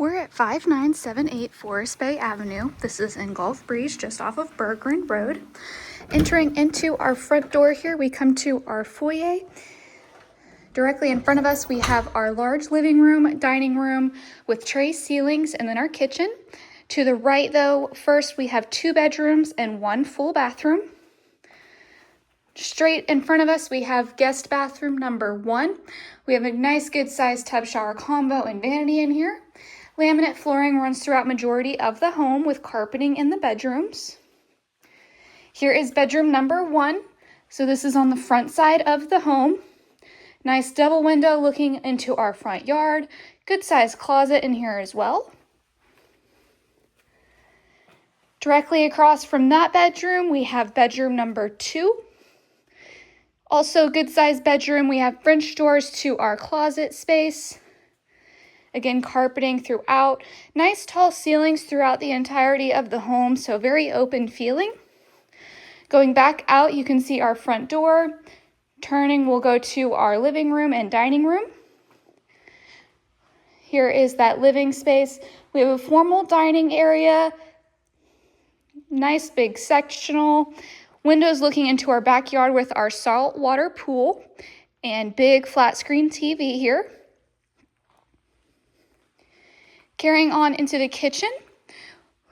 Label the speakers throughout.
Speaker 1: We're at 5978 Forest Bay Avenue. This is in Gulf Breeze, just off of Berggren Road. Entering into our front door here, we come to our foyer. Directly in front of us, we have our large living room, dining room with tray ceilings, and then our kitchen. To the right though, first we have 2 bedrooms and 1 full bathroom. Straight in front of us, we have guest bathroom number 1. We have a nice good sized tub shower combo and vanity in here. Laminate flooring runs throughout majority of the home with carpeting in the bedrooms. Here is bedroom number 1. So this is on the front side of the home. Nice double window looking into our front yard. Good sized closet in here as well. Directly across from that bedroom, we have bedroom number 2. Also good sized bedroom. We have French doors to our closet space. Again, carpeting throughout. Nice tall ceilings throughout the entirety of the home, so very open feeling. Going back out, you can see our front door. Turning, we'll go to our living room and dining room. Here is that living space. We have a formal dining area. Nice big sectional. Windows looking into our backyard with our saltwater pool and big flat screen TV here. Carrying on into the kitchen,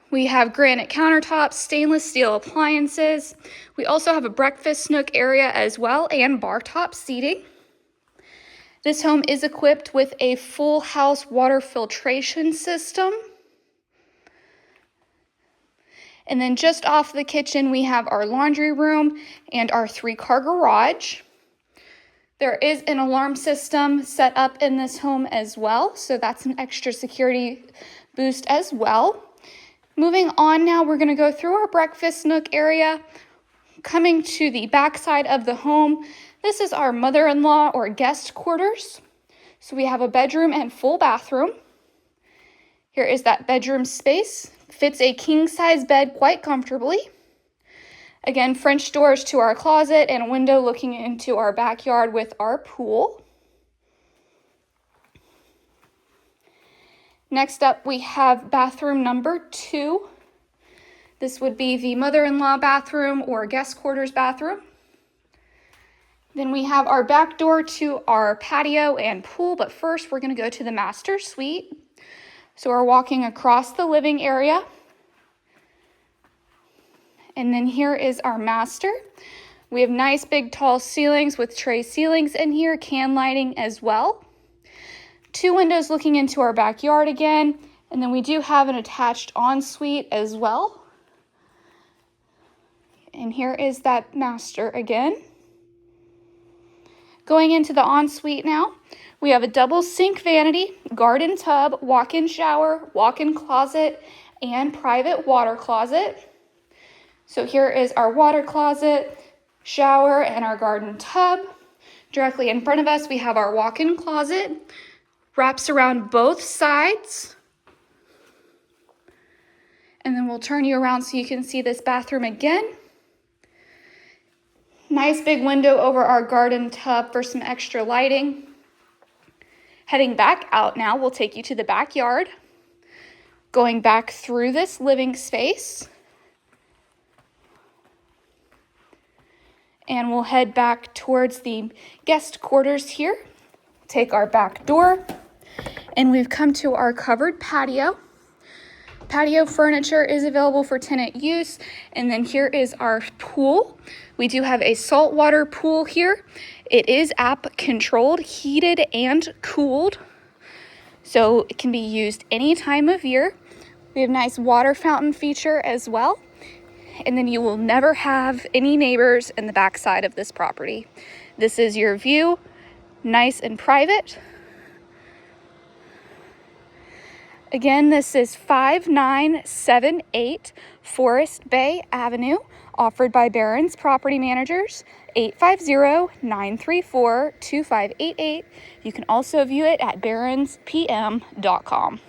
Speaker 1: we have granite countertops, stainless steel appliances. We also have a breakfast nook area as well and bar top seating. This home is equipped with a full house water filtration system. And then just off the kitchen, we have our laundry room and our 3-car garage. There is an alarm system set up in this home as well, so that's an extra security boost as well. Moving on now, we're going to go through our breakfast nook area. Coming to the back side of the home, this is our mother-in-law or guest quarters. So we have a bedroom and full bathroom. Here is that bedroom space. Fits a king-size bed quite comfortably. Again, French doors to our closet and a window looking into our backyard with our pool. Next up, we have bathroom number 2. This would be the mother-in-law bathroom or guest quarters bathroom. Then we have our back door to our patio and pool, but first we're going to go to the master suite. So we're walking across the living area. And then here is our master. We have nice big tall ceilings with tray ceilings in here, can lighting as well. 2 windows looking into our backyard again. And then we do have an attached ensuite as well. And here is that master again. Going into the ensuite now, we have a double sink vanity, garden tub, walk-in shower, walk-in closet, and private water closet. So here is our water closet, shower, and our garden tub. Directly in front of us, we have our walk-in closet. Wraps around both sides. And then we'll turn you around so you can see this bathroom again. Nice big window over our garden tub for some extra lighting. Heading back out now, we'll take you to the backyard. Going back through this living space. And we'll head back towards the guest quarters here. Take our back door. And we've come to our covered patio. Patio furniture is available for tenant use. And then here is our pool. We do have a saltwater pool here. It is app controlled, heated, and cooled. So it can be used any time of year. We have a nice water fountain feature as well. And then you will never have any neighbors in the back side of this property. This is your view, nice and private. Again, this is 5978 Forest Bay Avenue, offered by Barrons Property Managers, 850-934-2588. You can also view it at BarronsPM.com.